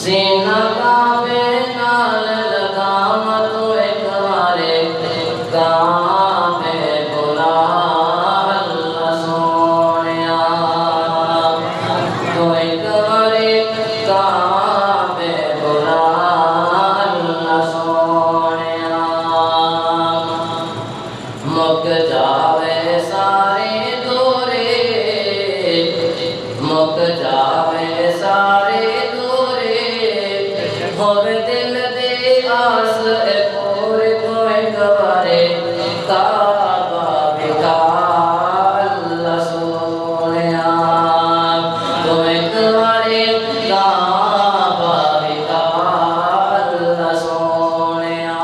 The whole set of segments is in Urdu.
سینہ کعبے نال لگاواں تو ایک وارے کعبے بلا اللہ سونیا تو ایک وارے کعبے بلا اللہ سونیا مک جاوے سارے دورے مک جاوے سارے دورے ہوے دل دے آس اے پورے تو ایک وارے کعبہ بکا اللہ سونیا تو ایک وارے کعبہ بکا اللہ سونیا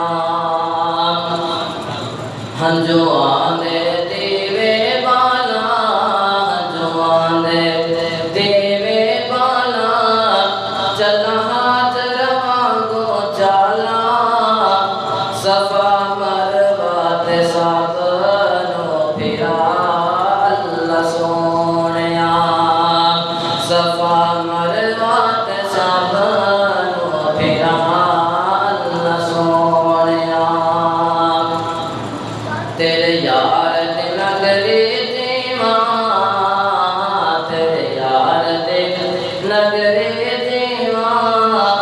ہنجو آندے دیوے بالا ہنجو آندے دیوے بالا چلا ہاتھ رواں کو چالا صفا مروہ تے سب نو پھرا اللہ سونیا صفا مروہ تے سب نو پھرا اللہ سونیا تیرے یار دے نگری دیواں تیرے یار دے نگری دیواں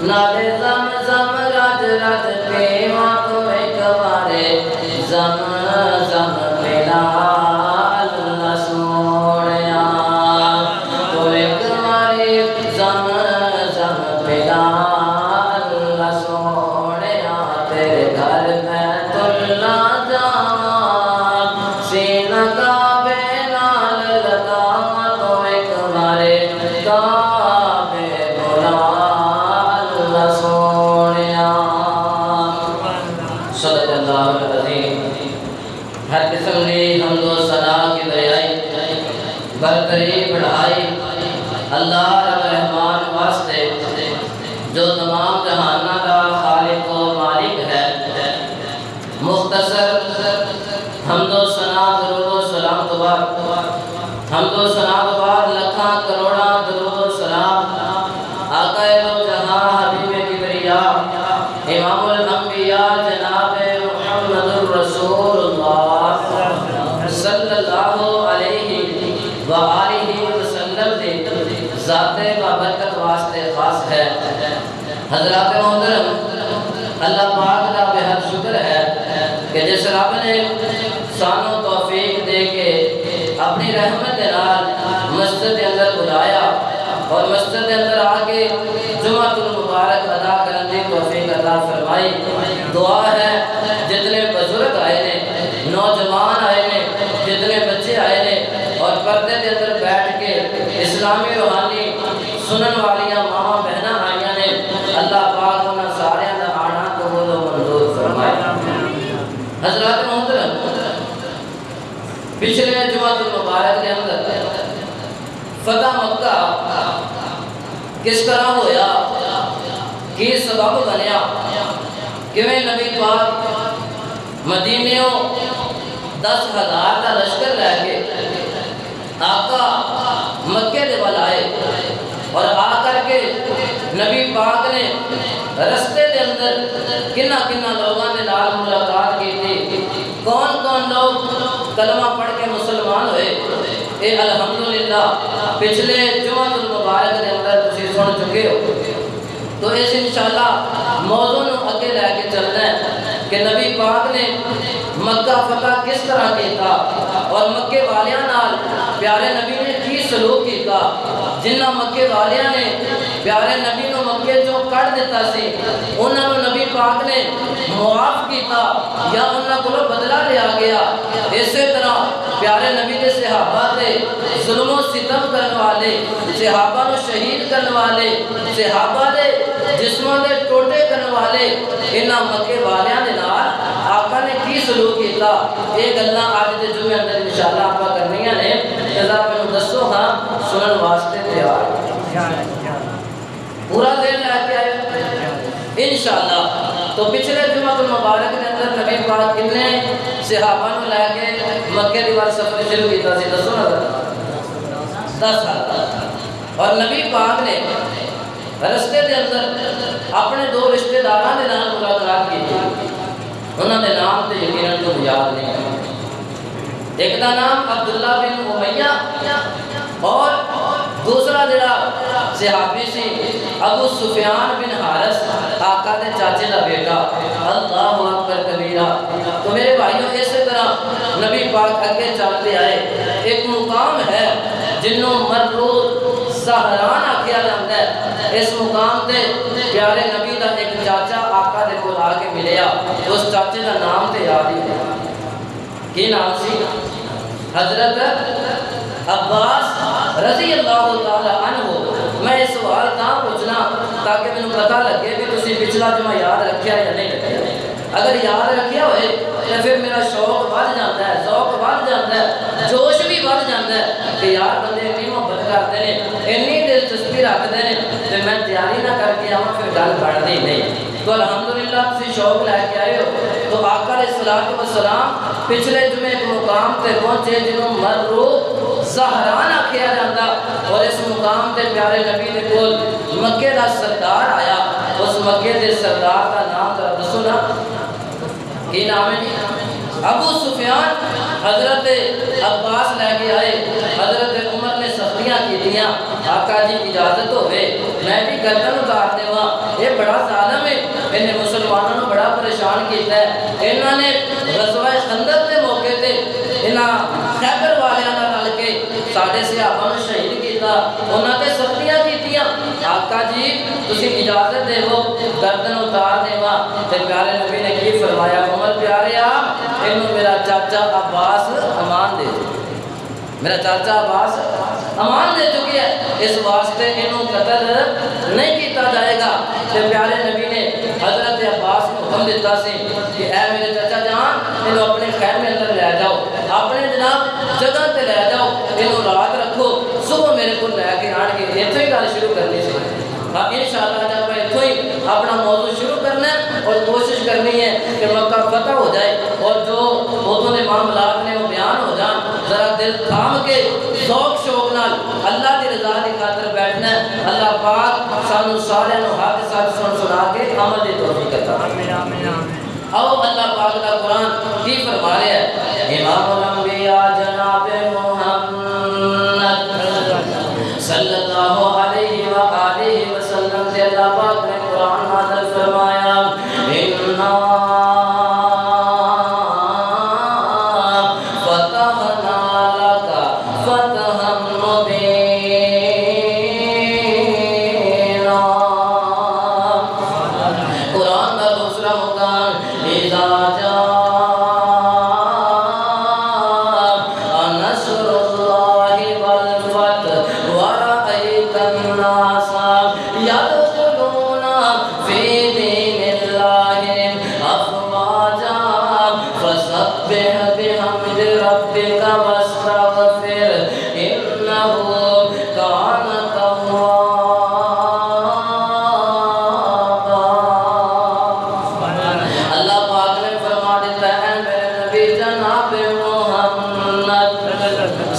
نالے زم زم رج رج پیواں تو ایک وارے زم زم ملا اللہ سونیا تو ایک وارے زم زم ملا اللہ سونیا تیرے گھر بیت اللہ جاواں سینہ کعبے نال لگاواں تو ایک وارے کعبے بلا اللہ سونیا صدق اللہ العظیم ہر قسم کی حمد و ثنا کی دریائی برتری بڑھائی اللہ رب رحمان واسطے جو تمام جہانہ کا خالق و مالک ہے مختصر حمد و ثنا درود و سلام تو بعد حمد و ثنا تو بعد لکھاں کروڑاں درود و سلام آقا دو جہاں حبیب کبریا امام الانبیاء جناب محمد الرسول اللہ صلی اللہ علیہ وآلہ وسلم دے ذات بابرکت واسطے خاص ہے حضرات محترم اللہ پاک کا بہت شکر ہے کہ جس رب نے سانو توفیق دے کے اپنی رحمت نال مسجد کے اندر بلایا اور مسجد کے اندر آکے جمعۃ المبارک ادا کرنے کی توفیق عطا فرمائی دعا ہے جتنے بزرگ آئے نے نوجوان آئے نے جتنے بچے آئے نے اور پردے کے اندر بیٹھ کے اسلامی روحانی سنن والیاں ماں بہناں آئیاں نے اللہ پاک انہاں سارے دا آنا قبول و منظور فرمائے حضرات محترم پچھلے جمعۃ المبارک کے اندر فتح مکہ کس طرح ہویا کی سبب بنیا کیویں نبی پاک مدینیوں 10,000 کا لشکر لے کے آقا مکے دے وال آئے اور آ کر کے نبی پاک نے رستے دے اندر کنہ کنہ لوگوں نے نال ملاقات کی تھی کون کون لوگ کلمہ پڑھ کے مسلمان ہوئے اے الحمدللہ پچھلے جمعۃ المبارک دے اندر تسی سن چکے ہو تو اس انشاءاللہ موضوع نو اگے لے کے چلنا ہے کہ نبی پاک نے مکہ فتح کس طرح کیتا اور مکے والیاں نال پیارے نبی نے کی سلوک کیتا جنہ مکے والیاں نے پیارے نبی نو مکے جو کڑ دیتا سی انہاں نو نبی پاک نے معاف کیتا یا انہاں کو بدلہ لیا گیا اسی طرح پیارے نبی دے صحابہ تے ظلم و ستم کرنے والے صحابہ نو شہید کرنے والے صحابہ دے جسموں دے ٹوٹے کرنے والے انہاں مکے والیاں دے نال آقا نے کی سلوک کیتا یہ گلاں اج دے جمعے اندر انشاءاللہ آپا کرنیاں نے جزا مینوں دسو ہاں سنن واسطے تیار پورا دن لے کے آئے انشاءاللہ تو پچھلے جمعہ المبارک کے اندر نبی پاک کتنے صحابہ نو لے کے مکے دی وال سفر شروع کیتا سی دسو نا 10 سال اور نبی پاک نے رستے دے اندر اپنے دو رشتے داراں دے نال ملاقات کی، انہاں دے نام تے یقیناً تو یاد نہیں۔ ایک دا نام عبداللہ بن امیہ اور دوسرا جڑا صحابی سی ابو سفیان بن حارث، آقا دے چاچے دا بیٹا۔ اللہ اکبر کبیرہ۔ تو میرے بھائیوں اسی طرح نبی پاک اگے چلتے آئے، ایک مقام ہے جنوں مرو زہران آکھیا جاندا ہے۔ اس مقام تے پیارے نبی دا ایک چاچا آقا دے کول آ کے ملیا، اس چاچے دا نام تے یاد ہی نہیں۔ کی نام سی؟ حضرت عباس رضی اللہ تعالی عنہ۔ میں اس سوال کہاں پوچھنا تاکہ میں پتہ لگے کہ تسی پچھلا جمعہ یاد رکھیا یا نہیں رکھیا۔ اگر یاد رکھیا ہوئے تو پھر میرا شوق بڑھ جاتا ہے، ذوق بڑھ جاتا ہے، جوش بھی بڑھ جاتا ہے کہ یار بندے اتنی محبت کرتے ہیں، اتنی دلچسپی رکھتے ہیں، تو میں تیاری نہ کر کے آؤں پھر گل بڑھتی نہیں۔ تو الحمدللہ تسی شوق لے کے آئے ہو۔ تو آقا علیہ الصلوۃ والسلام پچھلے جمعے ایک مقام تے پہنچے جنہوں مرو زہران آکھیا جاتا، اور اس مقام تے پیارے نبی دے کول مکے دا سردار آیا۔ اس مکے دے سردار کا نام ذرا دسو نا، کی نام ہے؟ ابو سفیان۔ حضرت عباس لے کے آئے، حضرت عمر نے سختیاں کی دیا، آقا جی اجازت ہوئے میں بھی گردن اتار دیواں، یہ بڑا ظالم ہے، انہیں مسلمانوں نے بڑا پریشان کیتا ہے۔ انہوں نے غزوہ خندق کے موقع تے انہاں خیبر والیاں نال رل کے ساڈے صحابہ نوں شہید کیتا، انہاں تے سختیاں کیتیاں۔ آقا جی تسی اجازت دیو گردن اتار دیواں۔ تے پیارے نبی نے کی فرمایا، عمر پیاریا انہوں میرا چاچا عباس امان دے دے، میرا چاچا عباس امان دے چکی ہے، اس واسطے انہوں قتل نہیں کیتا جائے گا۔ تے پیارے نبی نے حضرت عباس کو حکم دیتا سی کہ اے میرے چاچا جان انہوں اپنے خیر میں اندر لے جاؤ، اپنے جناب جگہ تے لے جاؤ، انہوں رات رکھو، صبح میرے کو لے کے آن کے اتھو ہی گل شروع کرنی سی۔ ہاں انشاءاللہ جب میں اتھو ہی اپنا موضوع شروع کرنا ہے اور کوشش کرنی ہے کہ مکہ فتح ہو جائے اور جو ادھوں دے معاملات نے وہ بیان ہو جان۔ ذرا دل تھام کے ذوق شوق نال اللہ دی رضا دی خاطر بیٹھنا ہے۔ اللہ پاک سانو سارے نو حق سچ سنا کے عمل دی توفیق عطا فرمائے۔ آؤ اللہ پاک دا قرآن کی فرما رہا ہے، امام الانبیاء جناب محمد صلی اللہ علیہ وآلہ وسلم سے اللہ پاک نے قرآن نازل فرمایا، اِنَّا فَتَحْنَا لَكَ فَتْحًا مُبِينًا۔ قرآن کا دوسرا مقام، اِذَا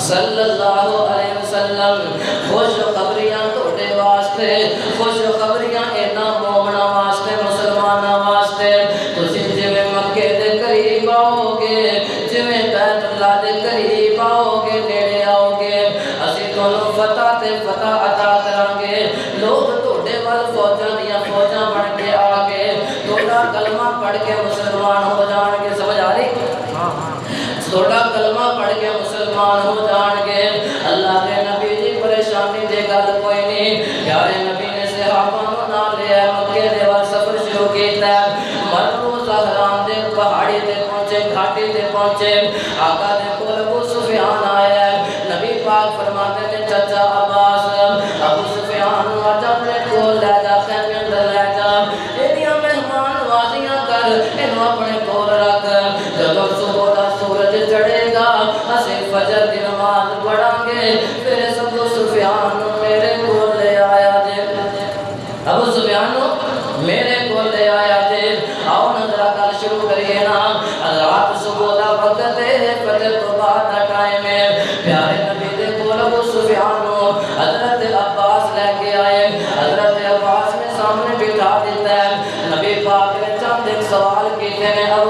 صلی اللہ علیہ وسلم خوش خبریاں توڑے واسطے، خوش خبریاں اینا مومنہ واسطے، مسلمانہ واسطے۔ تسی جویں مکے دے قریب آؤ گے، جویں بیت اللہ دے قریب آؤ گے، نیڑے آؤ گے، اسی دونوں فتح تے فتح عطا کرانگے۔ لوگ توڑے وال فوجاں دیاں فوجاں بن کے آگے توڑا کلمہ پڑھ کے مسلمان ہو جان کے، سمجھ آ رہی؟ تھوڑا کلمہ پڑھ کے مسلمان ہو جان گے۔ اللہ کے نبی جی پریشانی دے گل کوئی نہیں، پیارے نبی نے صحابہ نوں نال لیا، مکے دے ول سفر شروع کیتا۔ مرو زہران دے پہاڑی تے پہنچے، گھاٹی تے پہنچے، آقا دے کول ابو سفیان آیا۔ نبی پاک فرماتے ہیں چچا عباس ابو سفیان نوں اج اپنے کول لے جا، خیمے اندر لے جا، ایڈیاں مہمان نوازیاں کر، اینوں اپنے کول رکھ۔ جدوں صبح دا سورج چڑھے گا اسے فجر دی نماز پڑھاں گے، پھر ابو سفیان میرے کول لے آیا جے۔ ابو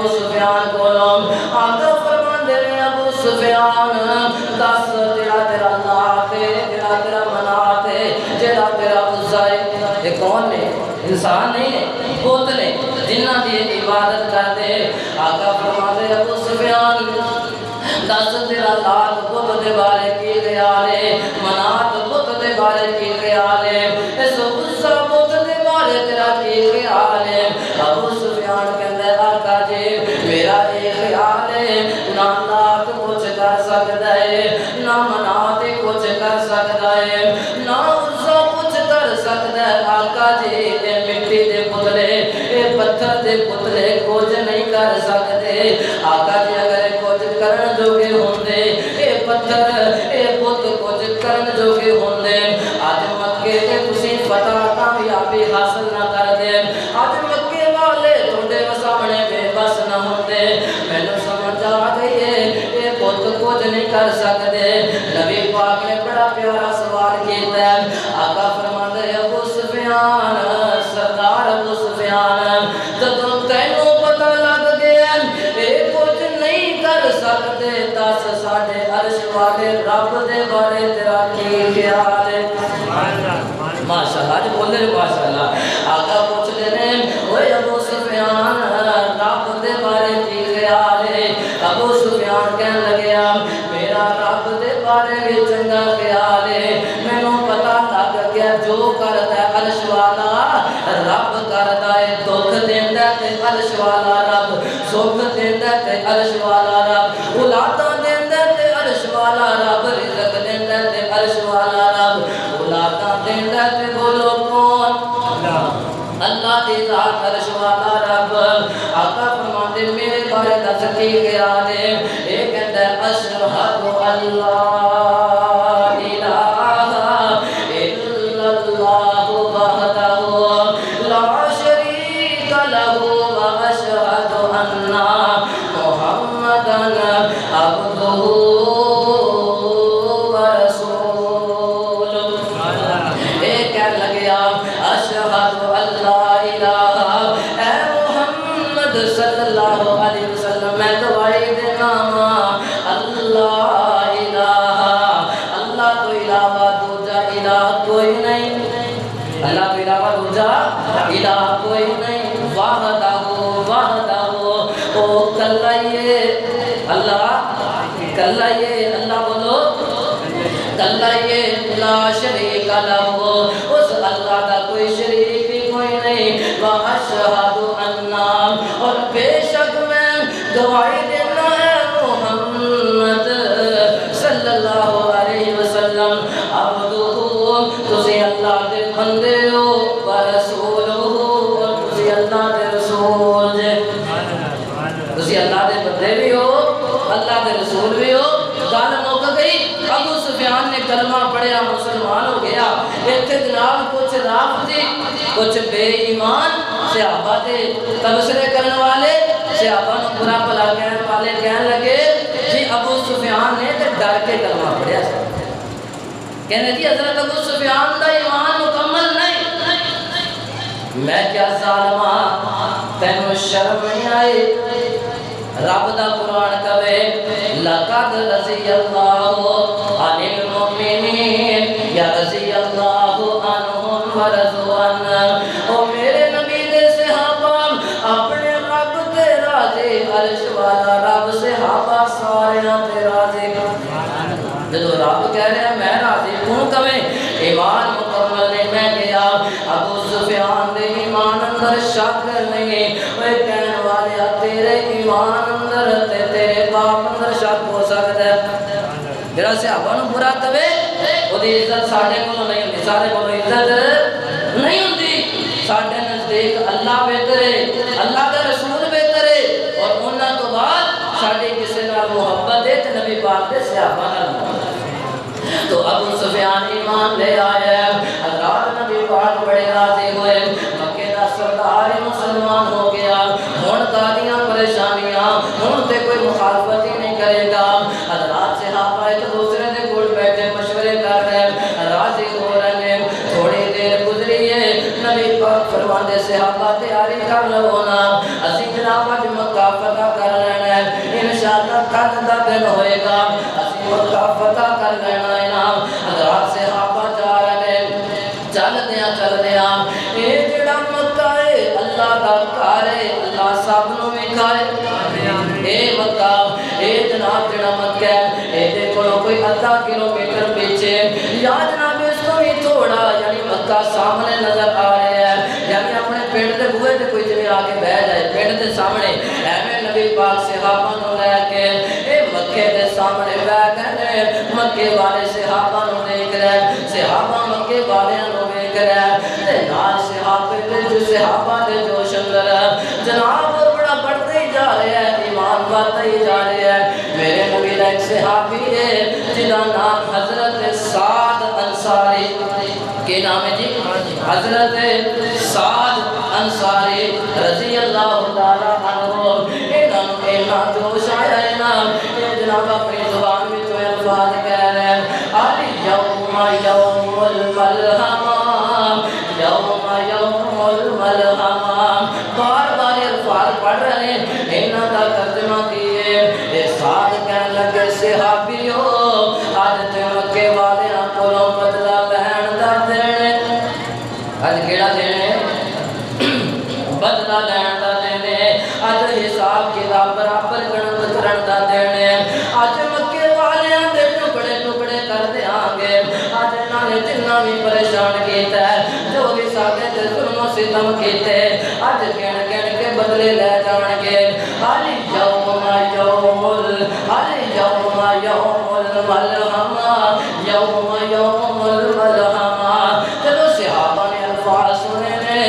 ابو سفیان کولو آقا فرماندے نے ابو سفیان دس تیرا اللہ ہے تیرا منات ہے جیڑا تیرا عزا ہے یہ کون نے انسان نہیں ہے بت نے جنہ دی عبادت کرتے آقا فرماندے ابو سفیان دس تیرا لات بت دے بارے کی خیال ہے منات بت دے بارے کی خیال ہے اس عزا بت دے بارے تیرا کی خیال ہے ابو سفیان کہندے آقا جی میرا یہ خیال ہے نہ لات کچھ کر سکتا ہے نہ منات کچھ کر سکتا ہے نہ عزا کچھ کر سکتا ہے آقا جی اے مٹی دے پتلے اے پتھر دے پتلے کچھ نہیں کر سکتے آقا جی اگر کچھ کرن جوگے ہوندے اے پتھر اے بت کچھ کرن جوگے ہوندے اج مکے تے تسی فتح کامیابی حاصل نہ کر دے اج مکے والے تھوڑے سامنے بے بس نہ ہوندے مینوں سمجھ آ گئی ہے اے بت کچھ نہیں کر سکتے نبی پاک نے بڑا پیارا سوال کیتا ہے آقا فرماندے ابو سفیان سردار ابو سفیان جدوں تینوں پتہ لگ گیا اے کچھ نہیں کر سکتے دس ساڈے عرش والے رب دے بارے تیرا کی خیال ہے ماشاءاللہ جو بولے ماشاءاللہ آقا پوچھتے ہیں اوے ابو سفیان رب دے بارے کی خیال ہے ابو سفیان کہنے لگیا میرا رب دے بارے بھی چنگا خیال ہے مینوں پتہ لگ گیا جو کرتا ہے عرش والا رب کرتا ہے دکھ دیندا تے عرش والا رب سکھ دیندا تے عرش والا رب اولاداں دیندا تے عرش والا رب رزق دیندا تے عرش والا رب اولاداں دیندا تے بولو کون اللہ دی ذات عرش والا رب آقا فرماندے میرے بارے دس کی خیال ہے اے کہندا ہے اشہد اللہ الہ الا اللہ وحدہ لا شریک لہ واشہد ان محمدا عبدہ صلی اللہ علیہ وسلم میں دعائی دینا اللہ الہ اللہ تو علاوہ دوجا الہ کوئی نہیں اللہ تو علاوہ دوجا الہ کوئی نہیں وحدہ او کلائیے اللہ کلائیے اللہ بولو کلائیے لا شریک لہ اس اللہ کا کوئی شریک بھی کوئی نہیں وَأَشْهَدُ أَنَّا اور بے شک میں گواہی دینا ہے محمد صلی اللہ علیہ وسلم عبدہ تسی اللہ دے بندے ہو ورسولہ اور تسی اللہ دے رسول جے تسی اللہ دے بندے بھی ہو اللہ دے رسول بھی ہو گل مک گئی ابو سفیان نے کلمہ پڑھیا مسلمان ہو گیا اتنے جناب کچھ رافضی کچھ بے ایمان صحابہ دے تبصرے کرنے والے صحابہ نے برا بھلا کہنے والے کہنے لگے جی ابو سفیان نے تے ڈر کے کلمہ پڑھیا کہنے جی حضرت ابو سفیان دا ایمان مکمل نہیں میں کیا ظالمہ تینوں شرم نہیں آئی رب دا قرآن کہے لقد رضی اللہ عن المؤمنین یا رضی اللہ عنہم ورضوا عنہ او میرے نبی دے صحابہ اپنے رب تے راضی عرش والا رب صحابہ سارے تے راضی جدو رب کہہ رہے ہیں میں راضی کیوں کہیں ایمان مکمل نہیں میں گیا ابو سفیان دے ایمان اندر شک نہیں وہ کہنے والے تیرے ایمان اندر تے تیرے باپ اندر شک ہو سکتا ہے جڑا صحابہ نو برا کہے اودی عزت ساڈے کولوں نہیں ہوندی سارے کولوں عزت نہیں ہوندی ساڈے نزدیک اللہ بہتر ہے اللہ دا رسول بہتر ہے اور انہاں تو بعد ساڈی کسے نال محبت ہے تے نبی پاک دے صحابہ نال تو ابو سفیان ایمان لے آیا حضرات نبی پاک بڑے راضی ہوئے مکے دا سردار مسلمان ہو گیا ہن قادیاں پریشانیاں ہن تے کوئی مخالفت ہی نہیں کرے گا حضرات صحابہ ایک دوسرے دے کول بیٹھے مشورے کر رہے راضی ہو رہے ہیں تھوڑی دیر گزری ہے نبی پاک فرماندے صحابہ تیاری کر لو نا اسی جناب اج مکہ فتح کر لینا ہے انشاءاللہ کل دا دن ہوئے گا اسی مکہ فتح کر لینا ہے نا حضرات صحابہ جا رہے چل دیا اے جڑا مکہ ہے اللہ دا گھر ہے اللہ سب نوں وکھائے اے مکہ اے جناب جڑا مکہ ہے اے دے کولوں کوئی آدھا کلومیٹر پیچھے یا جناب اس تو بھی تھوڑا یعنی مکہ سامنے نظر آ رہا ہے یعنی اپنے پنڈ دے بوئے تے کوئی جویں آ کے بیٹھ جائے پنڈ دے سامنے ایویں نبی پاک صحابہ نوں لے کے اے مکے دے سامنے بیٹھ گئے مکے والے صحابہ نوں دیکھ رہے صحابہ مکے والیاں نوں دیکھ رہے تے نال صحابہ دے جوش اندر جناب بڑا بڑھتے ہی جا رہے ہیں ایمان بڑھتا ہی جا رہے ہیں میرے نبی دا ایک صحابی ہے جنہا نام حضرت سعد انصاری کے نام ہے جی حضرت سعد انصاری رضی اللہ تعالیٰ عنہ اینا جوش آیا ہے نا جناب اپنی زبان میں جو الفاظ کہہ رہے ہیں الیوم یوم الملحمہ یوم یوم الملحمہ بار بار الفاظ پڑھ رہے ہیں اینا کا ترجمہ کیے اے سعد کہنے لگے صحابیو آج تے مکے والے آنکھوں بدلا لہن دا دینے آج کیڑا دینے بدلا لہن دا دینے آج حساب کتاب برابر کرن دا دینے آج مکے والے آندے ٹکڑے ٹکڑے کر دے آنگے آج انہوں نے جنہ بھی پریشان کیتا ہے جو بھی ساکے تے ظلم و ستم کیتے آج کہن کہن کے بدلے لے جانگے علی یوم الملحمہ یوم یوم الملحمہ چلو صحابہ نے الفاظ سنے نے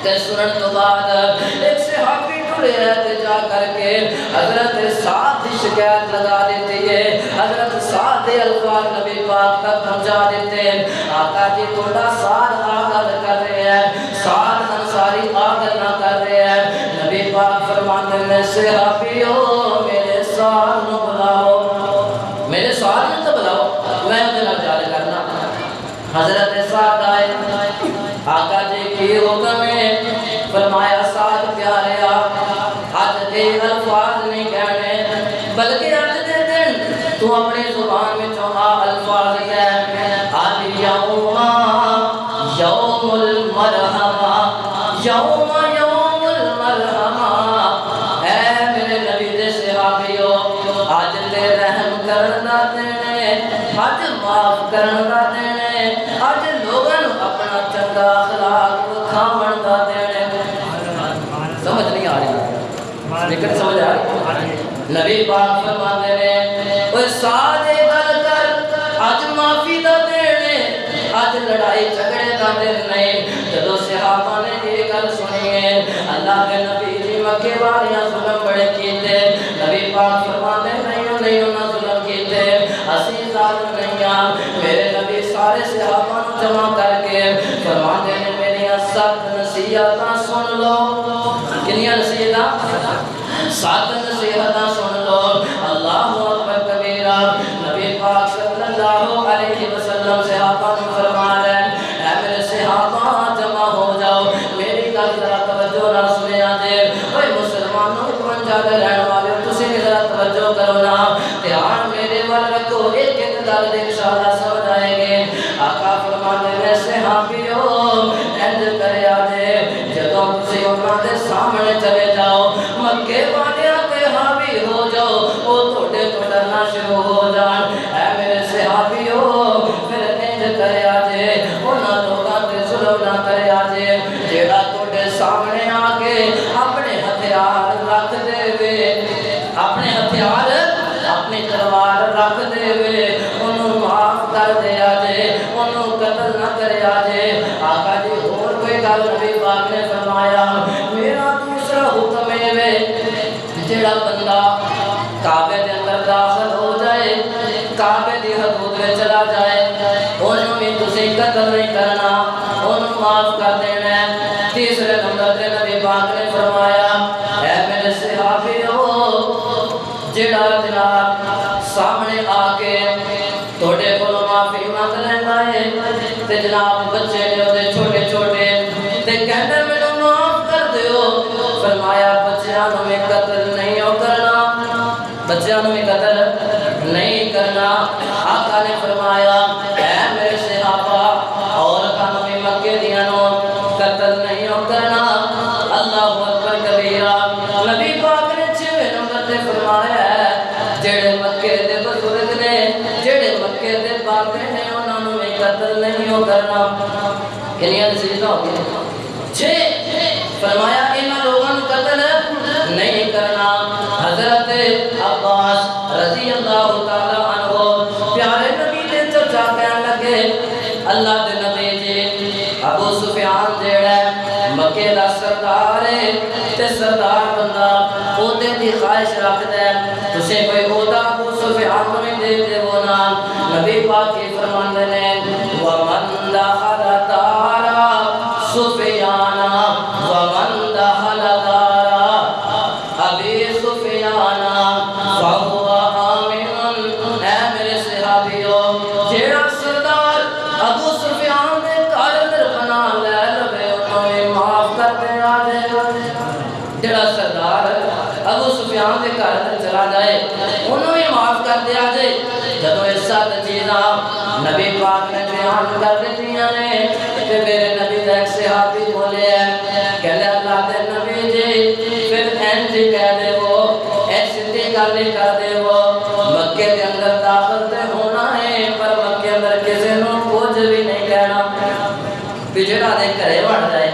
تے سنن تو بعد ایک صحابی ٹھڑے رہتے جا کر کے حضرت سعد کی شکایت لگا دیتے ہیں حضرت سعد دے الفاظ نبی پاک تک پہنچا دیتے ہیں آقا جی تھوڑا سعد آگل کر رہے ہیں سعد انصاری آگل نہ کر رہے ہیں نبی پاک فرماتے ہیں صحابیو میرے سعد نو بلاؤ میرے سعد نو تو بلاؤ میں انہیں لگ جا کرنا حضرت سعد آئے آقا جی کی حکم ہے فرمایا سعد پیارے آج دے الفاظ نہیں کہنے بلکہ آج دے دن تو اپنی زبان میں چوہا الفاظ کہہ الیوم یوم المرحمہ یوم یوم المرحمہ اے میرے نبی دے صحابیو آج دے رحم کرنا دینے آج معاف کرنا دینے آج لوگاں اپنا چنگا اخلاق کھاون دا دینے سمجھ نہیں آ رہی لیکن سمجھ آ رہی نبی پاک فرماتے ہیں اوے سعد گل کر آج معافی دا دینے آج لڑائی جھگڑے دا دن نہیں جدو صحابہ نے یہ گل سنی ہے اللہ کے نبی جی مکے والیاں ظلم بڑے کیتے نبی پاک فرماتے نہیں انہاں ظلم کیتے اسی ظالم نہیں میرے نبی سارے صحابہ جمع کر کے فرماتے ہیں میری سات نصیحتاں سن لو کنیاں نصیحتاں سات نصیحتاں سن لو اللہ اکبر کبیرہ نبی پاک صلی اللہ علیہ وسلم صحابہ نے فرما رہے ہیں اے میرے صحابہ جمع ہو جاؤ میری گل ذرا توجہ نہ سنے آجے اے مسلمانوں کون جاتے رہنے والے تسی بھی ذرا توجہ کرو نا دھیان میرے وال رکھو ایک ایک گل انشاءاللہ سمجھ آئیں گے آقا فرماتے ہیں صحابیو انج کرے آجے جدوں تسی انہاں دے سامنے چلے جاؤ مکے والیاں تے حاوی ہو جاؤ او تھوڑے تو ڈرنا شروع ہو جان اے میرے صحابیو پھر انج کرے آجے انہاں لوگاں تے ظلم نہ کرے آجے جیڑا تھوڑے سامنے آ کے اپنے ہتھیار رکھ دے وے اپنے ہتھیار اپنی تلوار رکھ دے وے انہوں معاف کر دے آجے انہوں قتل نہ کرے آجے آقا جی اور کوئی گل نبی پاک نے فرمایا میرا دوسرا حکم ہے وے جڑا بندہ کعبے دے اندر داخل ہو جائے کعبے دی حدود میں چلا جائے انہوں بھی تسی قتل نہیں کرنا انہوں معاف کر دینا ہے تیسرے نمبر دے نبی پاک نے فرمایا اے میرے صحابیو جڑا جناب سامنے آکے توڑے کو معافی مانگ لینا ہے تے جناب بچے نے چھوٹے چھوٹے تے کہنے میں معاف کر دیو فرمایا بچے مکے دیاں نو قتل نہیں کرنا اللہ اکبر کبیرہ نبی پاک نے 6 نمبر تے فرمایا ہے جڑے مکے دے بزرگ نے جڑے مکے دے باقی نے انہاں نو بھی قتل نہیں کرنا کنیاں نصیحت ہو گئی 6 فرمایا انہاں لوگوں کو قتل نہیں کرنا حضرت عباس رضی اللہ تعالی عنہ پیارے نبی دے چرچا کہنے لگے اللہ دے نبی جی ابو سفیان جیڑا ہے مکے دا سردار ہے تے سردار بندہ عہدے دی خواہش رکھدا ہے تسیں کوئی عہدہ ابو سفیان نوں دے دیو نا نبی پاک کی فرماندے نے ومن دخل دارا سفیان ومن دخل دارا ابی سفیان فهو آمن اے میرے صحابیو جیڑا سردار ابو سفیان دے گھر اندر پناہ لے لوے انہوں معاف کر دے آجے جڑا سردار ابو سفیان دے گھر اندر چلا جائے انہوں معاف کر دے آجے جب اس ساتھ چیزاں نبی پاک نے بیان کر دیتیاں نے کہ میرے نبی دے ایک صحابی بولے ہیں کہلے اللہ دے نبی جی پھر انجی کہہ دے وہ ایسی دی گالی کر دے وہ مکے دے اندر داخل تے ہونا ہے پر مکے اندر کسی نو کچھ بھی نہیں کہنا بھی جڑا دے کرے بڑھ جائے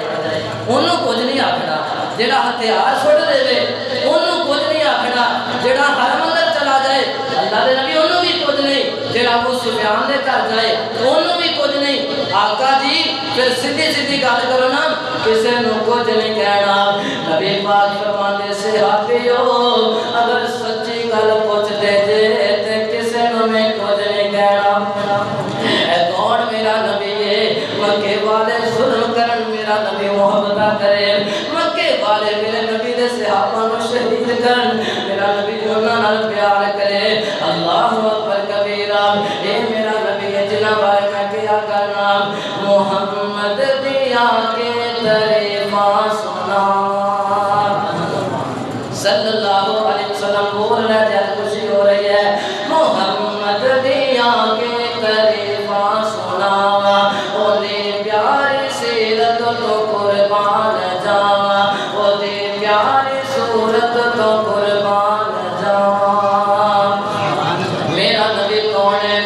انہوں کچھ نہیں آکھنا جڑا ہتھیار چھوڑ دے وے انہوں کچھ نہیں آکھنا جڑا حرم اندر چلا جائے اللہ دے نبی انہوں بھی کچھ نہیں جڑا ابو سفیان دے کر جائے انہوں بھی کچھ نہیں آقا جی پھر سیدھی سیدھی گل کرو نا کسی نو کچھ نہیں کہنا نبی پاک فرماندے صحابیو اگر سچی گل پوچھ دے جے تے کسی نو میں کچھ نہیں کہنا اے کون میرا نبی ہے مکے والے ظلم کرن میرا نبی محبت کرے مکے والے میرے نبی دے صحابہ نو شہید کرن میرا نبی انہاں نال پیار کرے اللہ اکبر کبیرہ اے میرا نبی ہے جنہاں بارے میں کیا کرنا محمد دیا کے تعریفاں سنا صلی اللہ علیہ وسلم بول رہے جب خوشی ہو رہی ہے محمد دیا کے تعریفاں سنا انہیں پیاری سیرت تو قربان جاوا انہیں پیاری صورت تو قربان جاوا میرا نبی کون ہے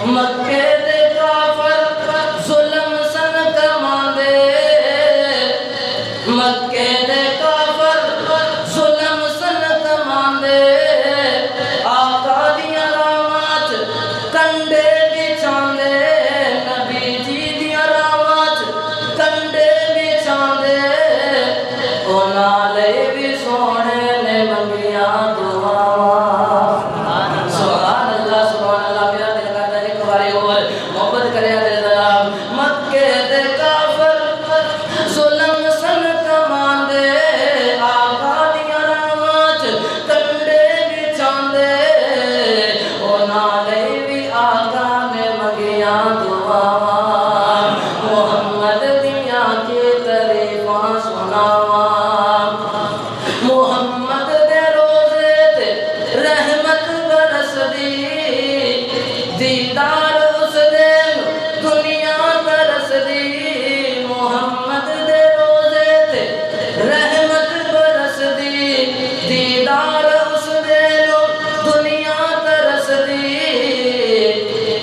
مکے دے کافر ظلم سن کماندے مکے دے کافر ظلم سن کماندے آقا دیاں راواں کنڈے بچھاندے نبی جی دیاں راواں کنڈے بچھاندے انہاں لئی بھی سونے نے منگیاں دعاواں سبحان اللہ میرا دل کرتا ہے ایک باری اور محبت کرے دے ذرا مکے دے کافر ظلم سن کماندے آقا دیاں راواں کنڈے بچھاندے انہاں لئی بھی آقا نے منگیاں دعاواں محمد دیاں کی تعریفاں سناواں محمد دے روزے تے رحمت برسدی دیدار اس دن دنیا برسدی محمد دے روزے تے رحمت برسدی دیدار اس دن دنیا برسدی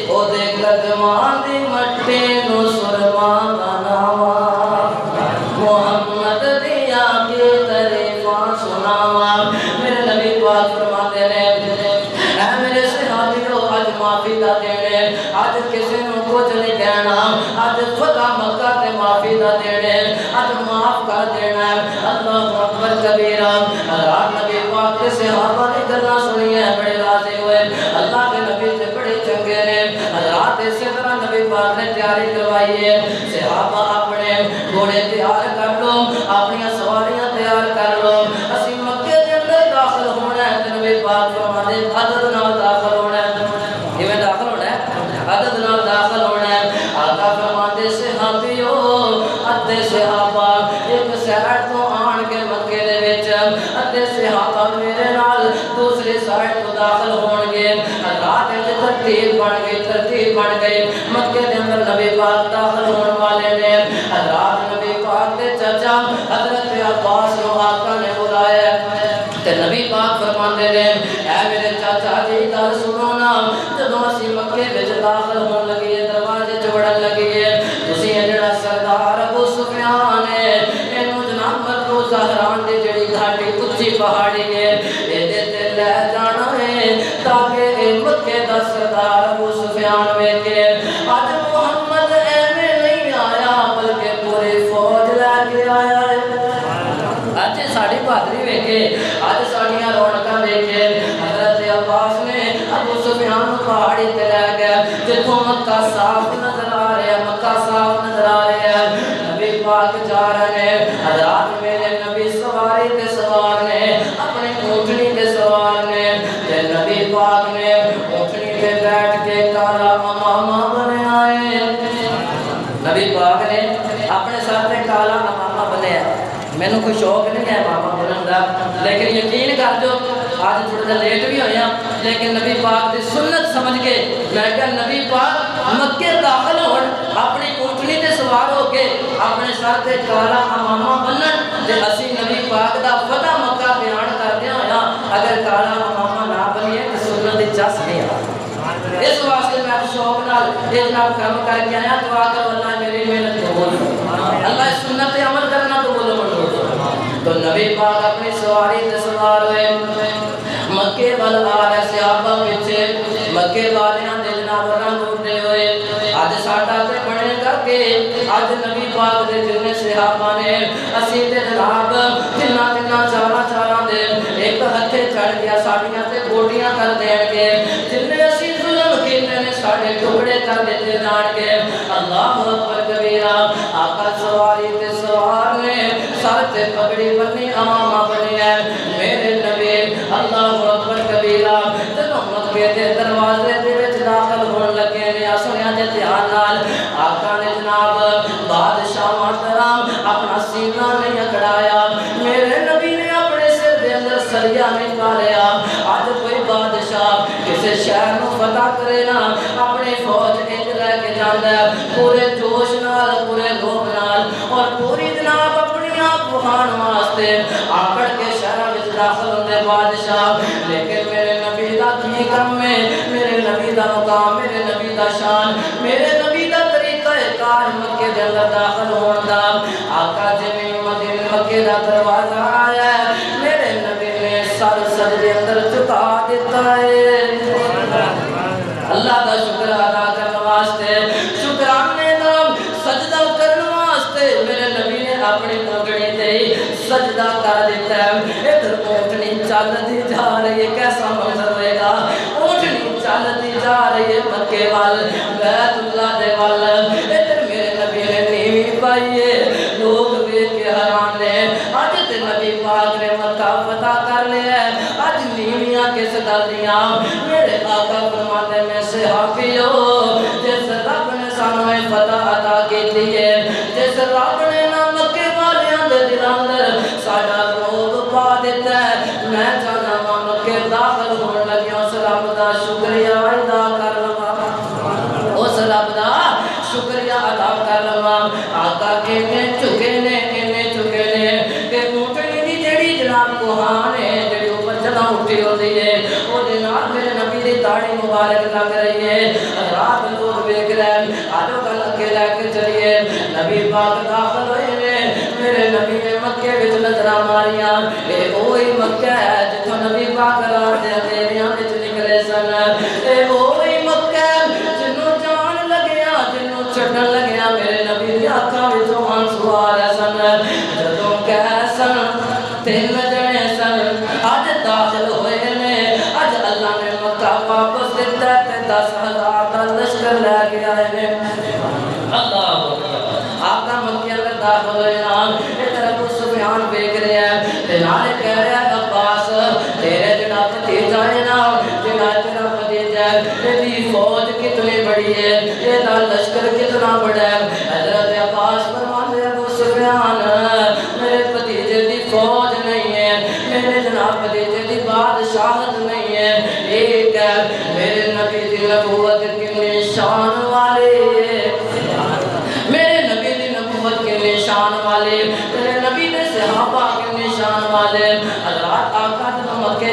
او دے قدماں دی مٹی نو سرما بناواں محمد دیا کی تعریفاں سناواں میرے نبی پاک فرماتے ہیں اے میرے صحابیو اج معافی دا دینے اج کسی نو کچھ نہیں کہنا اج فتح مکہ تے معافی دا دینے اج معاف کر دینا اللہ اکبر کبیرہ رات نبی پاک کے صحابہ نے گلاں سنی ہیں بڑے راضی ہوئے اللہ کے نبی تے بڑے چنگے نے رات اسی طرح نبی پاک نے تیاری کروائی ہے صحابہ اپنے گھوڑے تیار کر لو اپنی سواریاں تیار کر لو اسی مکے دے اندر داخل ہونا ہے تے نبی پاک فرماتے عدد نال داخل ہونا ہے کیویں داخل ہونا ہے عدد نال داخل ہونا ہے آقا فرماتے صحابیو ادھے صحابہ ایک سائیڈ تو آن کے مکے دے وچ ادھے صحابہ میرے نال دوسری سائیڈ تو داخل ہون گے رات ترتیب بن گئی مکے دے اندر نبی پاک داخل ہون والے نے پاک فرماندے نے اے میرے چاچا جی گل سنو نا جدوں اسی مکے وچ داخل ہون لگے دروازے چ وڑن لگے تسی جڑا سردار ابو سفیان ہے اینو جناب مرو زہران دی جڑی گھاٹی اونچی پہاڑی ہے ایدے تے لے جانا ہے تاکہ اے مکے دا سردار ابو سفیان ویکھے اج محمد ایویں نہیں آیا بلکہ پوری فوج لے کے آیا ہے اج ساڈی بہادری ویکھے اج ساڈیاں رونقاں ویکھے حضرت عباس نے ابو سفیان پہاڑی تے لے گیا جتھوں مکہ صاف نظر آ رہا ہے مکہ صاف نظر آ رہا ہے نبی پاک جا رہے ہیں حضرات میرے نبی سواری تے سوار نے اپنی اونٹنی تے سوار نے تے نبی پاک نے اونٹنی پہ بیٹھ کے کالا امامہ بنے آئے نبی پاک نے اپنے سر تے کالا امامہ بنیا مینوں کوئی شوق نہیں ہے امامہ بنن دا لیکن یقین کر جو آج تھوڑا لیٹ بھی ہویا لیکن نبی پاک دی سنت سمجھ کے میں کہ نبی پاک مکے داخل ہون اپنی اونٹنی تے سوار ہو کے اپنے سر تے کالا امامہ بنن تے اسی نبی پاک دا فتح مکہ بیان کردے ہویا اگر کالا امامہ نہ بنیے تے سنت دی چس نہیں آ اس واسطے میں شوق نال یہ جناب کام کر کے آیا دعا کرو اللہ میری محنت قبول اللہ اس سنت پہ عمل کرنا قبول تو نبی پاک اپنی سواری تے سوار ہوئے مکے وال آ رہے صحابہ پیچھے مکے والیاں دے جناب رنگ اٹھے ہوئے اج ساڈا تے بنے گا کہ اج نبی پاک دے جنے صحابہ نے اسی تے جناب تنا چاراں دے ایک ہتھے چڑھ گیا ساڈیاں تے گوڈیاں کر دین گے جنے اسی ظلم کیتے نے ساڈے ٹکڑے کر دیتے جان گے اللہ اکبر کبیرہ آقا سواری تے سوار نے سر تے پگڑی بنی امامہ بنی ہے میرے نبی اللہ اکبر کبیرہ جدوں مکے دے دروازے دے وچ داخل ہون لگے نے سنیا جے دھیان نال آقا نے جناب بادشاہ محترم اپنا سینہ نہیں اکڑایا میرے نبی نے اپنے سر دے اندر سریا نہیں پالیا آج کوئی بادشاہ کسی شہر نو فتح کرے نا اپنی فوج انج لے کے جاندا ہے پورے جوش نال پورے روح نال اور پوری جناب اپنی آپ وہان واسطے آکڑ کے شہر وچ داخل ہوندے بادشاہ لیکن میرے نبی دا کی کم ہے میرے نبی دا مقام میرے نبی دا شان میرے نبی دا طریقہ کار مکے دے اندر داخل ہون دا آقا جی مدینہ مکے دا دروازہ آیا ہے میرے نبی نے سر سجدے اندر جھکا دیتا ہے اللہ دا شکر ادا کرنے واسطے شکرانے دا سجدہ کرنے واسطے میرے نبی نے اپنی اونٹنی تے سجدہ کر دیتا ہے ادھر اونٹنی چلتی جا رہی ہے کیسا منظر ہوئے گا اونٹنی چلتی جا رہی ہے مکے وال بیت اللہ دے وال ادھر میرے نبی نے نیوی پائی ہے لوگ دیکھ کے حیران نے اج تے نبی پاک نے مکہ فتح کر لیا ہے اج نیویاں کس گل دیاں میرے آقا فرماتے میں صحابی ہو جس رب نے سانوں فتح عطا کیتی ہے جس رب نے نہ مکے والیاں دے دل اندر ساڈا روب پا دیتا ہے میں جانا مکے داخل ہون لگیا اس رب دا شکریہ ادا کر لواں اس رب دا شکریہ ادا کر لواں آقا کہنے چکے نے کہ اونٹنی دی جڑی جناب کوہان ہے جڑی اوپر جدوں اٹھی ہوندی ہے او دے نال میرے نبی دی داڑھی مبارک لگ رہی ہے رات لوگ دیکھ رہے ہیں آجو کل کے لے کے چلیے نبی پاک داخل ہوئے نے میرے نبی نے مکے وچ نظراں ماریاں اے اوہی مکہ ہے جتھوں نبی پاک رات دے اندھیریاں وچ نکلے سن اے اوہی مکہ جنوں جان لگیا جنوں چھڈن لگیا میرے نبی دی اکھاں وچوں آنسو آ رہے سن جدوں کہہ سن تین جنے سن اج داخل ہوئے نے اج اللہ نے مکہ واپس دیتا تے 10,000 دا لشکر لے کے آئے نے اللہ آقا مکے اندر داخل ہوئے نا ادھر ابو سفیان دیکھ رہے ہیں تے نالے کہہ رہے ہیں عباس تیرے جناب بھتیجا ہے نا جناب تیرا بھتیجا ہے تیری فوج کتنی بڑی ہے یہ دا لشکر کتنا بڑا ہے حضرت عباس فرماتے ابو سفیان میرے بھتیجے دی فوج نہیں ہے میرے جناب بھتیجے دی بادشاہت نہیں ہے ایک ہے میرے نبی دی نبوت کی شان والے میرے نبی دی نبوت کے نشان والے میرے نبی دے صحابہ کے نشان والے حضرات آقا جب مکے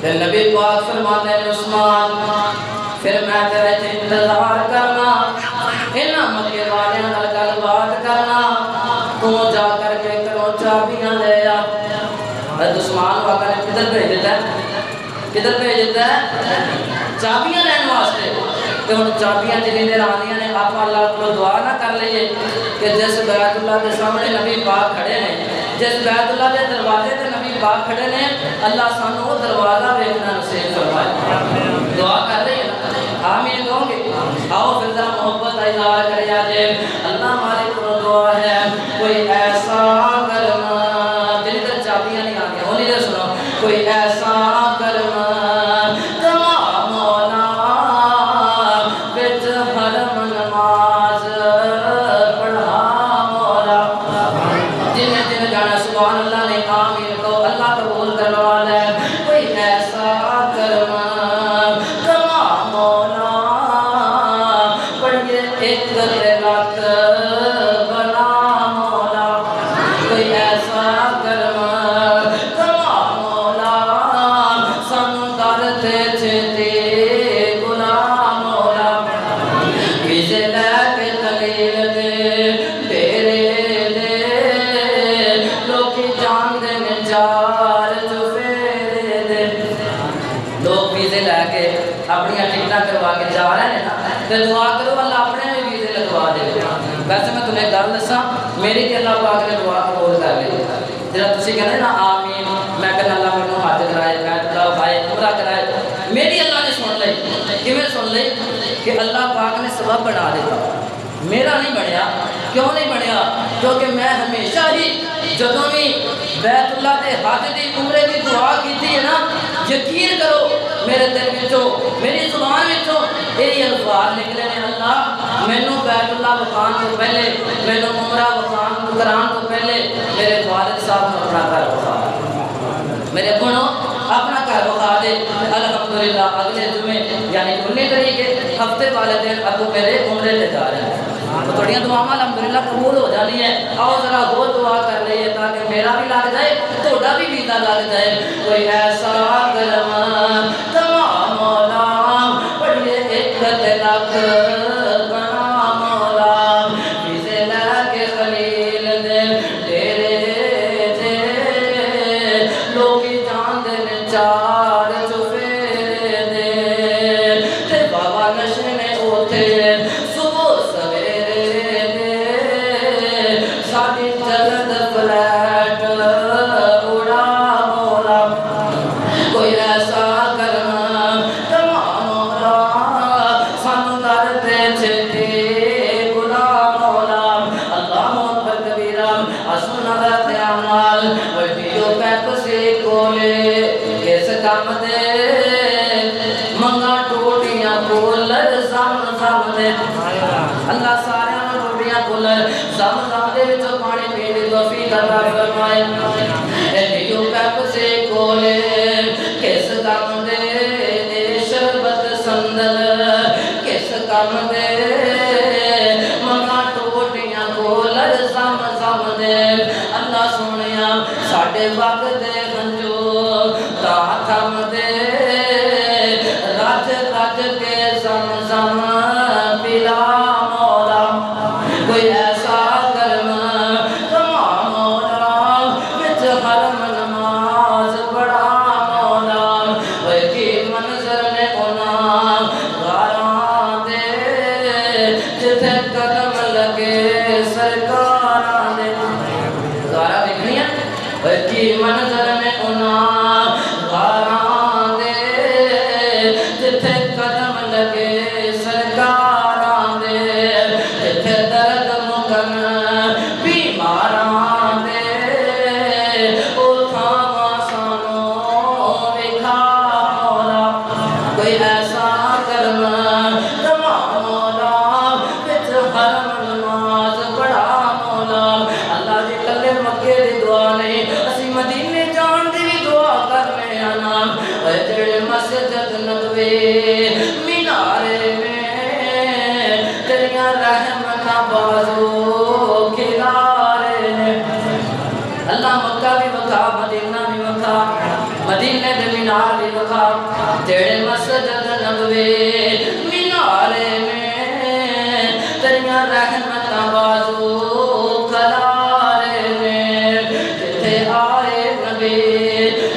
تے نبی پاک فرماتے ہیں عثمان پھر میں تیرے انتظار کرنا انہاں مکے والیاں نال گل بات کرنا تو جا کر کے کرو چابیاں لے آ حضرت عثمان کو آقا نے کدھر بھیج دیتا ہے کدھر بھیج دیتا ہے چابیاں لین واسطے کہ ان چابیاں جنہیں دیر آنیاں نے آپ اللہ کو دعا نہ کر لئے کہ جس بیت اللہ کے سامنے نبی پاک کھڑے ہیں جس بیت اللہ کے دروازے تے نبی پاک کھڑے نے اللہ سانو وہ دروازہ ویکھنا نصیب فرمائے دعا کر رہی ہے آمین کہوں گے آؤ پھر ذرا محبت کا اظہار کرے آجے اللہ مالک کو دعا ہے کوئی ایسا کرنا جنہیں تر چابیاں نہیں آنی ہونی دے سنو کوئی ایسا کرنا کما مولا بچ حرم نماز پڑھا مولا جنہیں جنہیں جانا سبحان اللہ نے آمین کو اللہ قبول کرنا والا ہے کوئی ایسا کرنا کما مولا پڑھئے ایک رات بنا مولا کوئی ایسا کرنا کما مولا سن کرتے چھتے غلام مولا ویزے لے کے تلیل دے تیرے دے لوکی جان دے نجار جو فیرے دے لوگ ویزے لے کے اپنی ٹکٹاں کروا کے جا رہے ہیں نا تے دعا کرو اللہ اپنے میں ویزے لگوا دے ویسے میں تمہیں گل دساں میری تے اللہ پاک نے دعا قبول کر لی جڑا تسی کہندے نا آمین میں کہنا اللہ مینوں حج کرائے بیت اللہ بھائی عمرہ کرائے میری اللہ نے سن لئی کیویں سن لئی کہ اللہ پاک نے سبب بنا دیتا میرا نہیں بنیا کیوں نہیں بنیا کیونکہ میں ہمیشہ ہی جدوں بھی بیت اللہ دے حج دی عمرے دی دعا کیتی ہے نا یقین کرو میرے دل وچوں میری زبان وچوں یہی الفاظ نکلے نے اللہ مینوں بیت اللہ وکھان تو پہلے مینوں عمرہ وکھان کران تو پہلے میرے والد صاحب نے اپنا گھر وکھا میرے ابنوں اپنا گھر وکھا دے الحمدللہ اگلے جمعے یعنی 19 تاریخ ہفتے والے دن ابو میرے عمرے لے جا رہے ہیں تو تھوڑیاں دعاواں الحمدللہ قبول ہو جانی ہے آؤ ذرا وہ دعا کر رہی ہے تاکہ میرا بھی لگ جائے تھوڑا بھی ویزا لگ جائے کوئی ایسا کلمہ تمام مولا پڑھئے ایک لکھ بنا مولا ویزے لے کے خلیل دے تیرے دے لوکی جان دے چار چفیرے دے تے بابا نشنے اوتے صبح سویرے دے ساڑی جلد فلیٹ اڑا مولا کوئی ایسا کرنا تمام مولا سن کرتے چھتے غلام مولا اللہ اکبر کبیرہ اسمنا رہتے عمال ویڈیو پیپ سے کولے کس کام دے منگا ٹوٹیاں کولر زم دے اللہ سارے ٹوٹیاں کولر زم دے جو پانی پینے توفیق عطا فرمائے ویڈیو پیپ سے کولے کس کام دے شربت سندل کس کام دے منگا ٹوٹیاں کولر زم دے اللہ سونیا ساڑھے وقت دے ہنجو تا تھم دے رج رج کے زم پلا مولا کوئی ایسا کرنا تمام مولا وچ حرم نماز پڑھا مولا وہ کی منظر نے اونا غاراں دے جتھے قدم لگے سرکاراں دے غارہ دیکھنی ہے وہ کی منظر نے اونا غاراں دے جتھے قدم لگے سرکاراں دے جتھے درد مکن بیماراں دے اتھاں سانو وکھا مولا کوئی ایسا کرنا تمام مولا وچ حرم نماز پڑھا مولا اللہ دی کلے مکے دی دعا نہیں اسی مدینے جان دی بھی دعا کرنے آنا اے جڑے مسجد نبوی مینارے میں تیریاں رحمت بازو کھلارے نے اللہ مکہ بھی وکھا مدینہ بھی وکھا مدینہ مدینے دے مینار بھی وکھا جڑے مسجد نبوی مینارے میں تیریاں رحمتاں بازو کلارے میں جتھے آئے نبی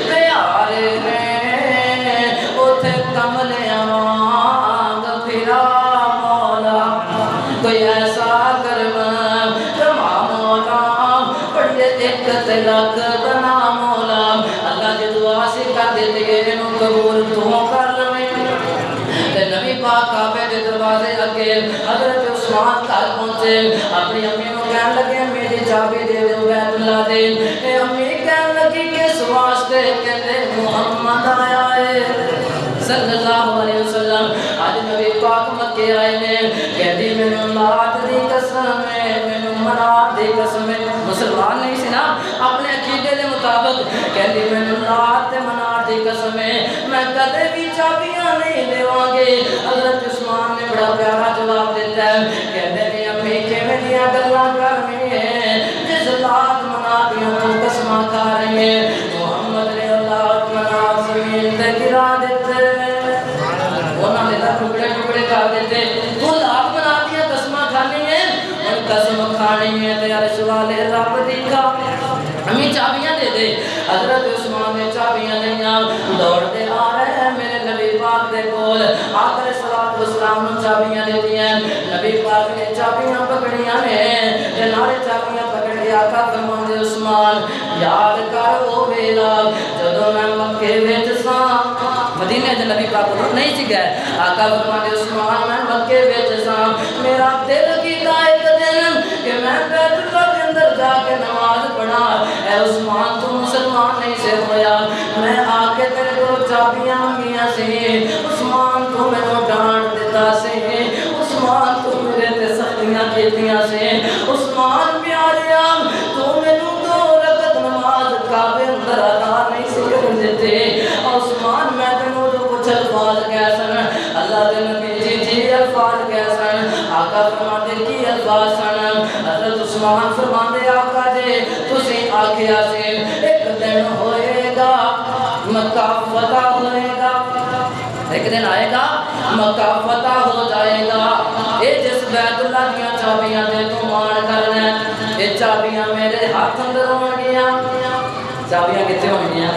پیارے میں اوتھے کملیاں وانگ پھرا مولا کوئی ایسا کرم کما مولا پڑھے ایک تلک بنا مولا اللہ کی دعا سے کر دیتے انہوں قبول تو کر لویں تے نبی پاک کعبے دے دروازے اگے حضرت عثمان گھر پہنچے اپنی امی نوں کہن لگے میری چابی دے دو بیت اللہ دے اے امی کہن لگی کس واسطے کہندے محمد آیا ہے صلی اللہ علیہ وسلم آج نبی پاک مکے آئے نے کہتی مینوں لات دی قسم ہے مینوں منات دی قسم ہے مسلمان نہیں سی نا اپنے عقیدے دے مطابق کہتی مینوں لات تے منات دی قسم ہے میں کدے بھی چابیاں نہیں دیواں گے حضرت عثمان نے بڑا پیارا جواب دیتا ہے کہتے ہیں امی کیویں دیاں گلاں کر رہی ہیں جس لات منات دیاں تو قسماں کھا رہی ہیں محمد نے لات منات زمین تے گرا دیتے انہوں نے ٹکڑے ٹکڑے کر دیتے تو لات منات دیاں قسماں کھانی ہیں اور قسم کھانی ہے تے عرش والے رب دی کا ہمیں چابیاں دے دے حضرت عثمان نے چابیاں لیا دوڑ دے آ رہے ہیں میرے نبی پاک دے کول آخر صلاۃ والسلام نے چابیاں دے دی ہیں نبی پاک نے چابیاں پکڑیاں نے نارے چابیاں پکڑ کے آقا فرماندے عثمان یاد کر او ویلا جدوں میں مکے وچ ساں مدینے دے نبی پاک نوں نہیں سی گئے آقا فرماندے عثمان میں مکے وچ ساں میرا دل کیتا ایک دن کہ میں بیت اللہ دے اندر جا کے نماز پڑھا اے عثمان تو مسلمان نہیں سے ہویا میں آ کے تیرے کو چابیاں منگیاں سی عثمان تو میں کو ڈانٹ دیتا سی عثمان تو میرے تے سختیاں کیتیاں سی عثمان پیاریا تو مینوں دو رکعت نماز کعبے اندر ادا نہیں سی کرن دیتے عثمان میں تینوں جو کچھ الفاظ کہہ سن اللہ دے نبی جی الفاظ کہہ سن آقا فرماندے کی الفاظ سن حضرت عثمان فرماندے آقا جی تسی آکھیا سی ایک دن ہوئے گا مکہ فتح ہوئے گا ایک دن آئے گا مکہ فتح ہو جائے گا اے جس بیت اللہ دیاں چابیاں دے تو مان کرنا اے چابیاں میرے ہاتھ اندر ہون گیا چابیاں کتے ہون گیا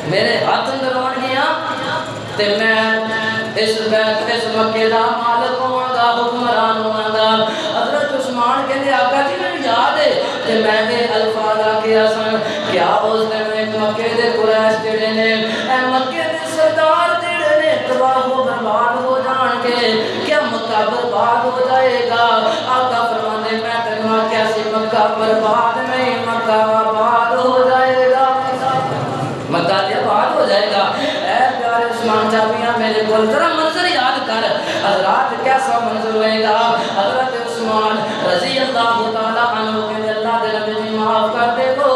میرے ہاتھ اندر ہون گیا تے میں اس بیت اس مکے دا مالک ہون گا حکمران ہون گا حضرت عثمان کہندے آقا جی میں یاد ہے کہ میں نے الفاظ آکھیا سن کیا اس دن ایک مکے دے قریش جڑے نے اے مکے دے سردار جڑے نے تباہ و برباد ہو جان کے کیا مکہ برباد ہو جائے گا آقا فرماندے میں تینوں آکھیا سی مکہ برباد نہیں مکہ آباد ہو جائے گا مکہ آباد ہو جائے گا اے پیارے عثمان چابیاں میرے کول ذرا منظر یاد کر حضرات کیسا منظر ہوئے گا حضرت عثمان رضی اللہ تعالیٰ عنہ کے اللہ دے نبی جی معاف کر دے گو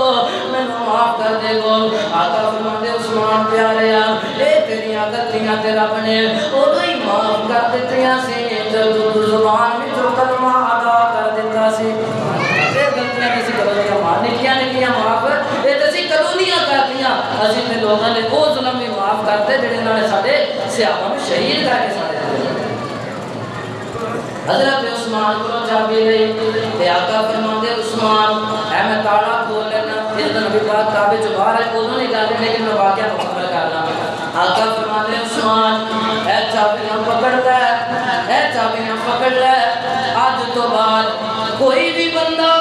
میں معاف کر دے گو آقا فرماندے عثمان پیارے اے تیریاں غلطیاں تے رب نے اودوں ہی معاف کر دتیاں سی جب تو زبان وچ کلمہ ادا کر دیتا سی تے غلطیاں کسی کدوں نہیں معاف نکیاں معاف اے تسی کدوں نہیں کرتیاں اسی تے لوگاں نے او ظلم بھی معاف کرتے جڑے نال ساڈے صحابہ نوں شہید کر کے ساڈے حضرت عثمان کو چابی لئی تے آقا فرماندے عثمان اے میں تالا کھول لینا اس دن نبی پاک کعبے چ باہر ہے اودوں نہیں گل لیکن میں واقعہ مکمل کر لاں آقا فرماندے عثمان اے چابیاں پکڑ لے اے چابیاں پکڑ لے اج تو بعد کوئی بھی بندہ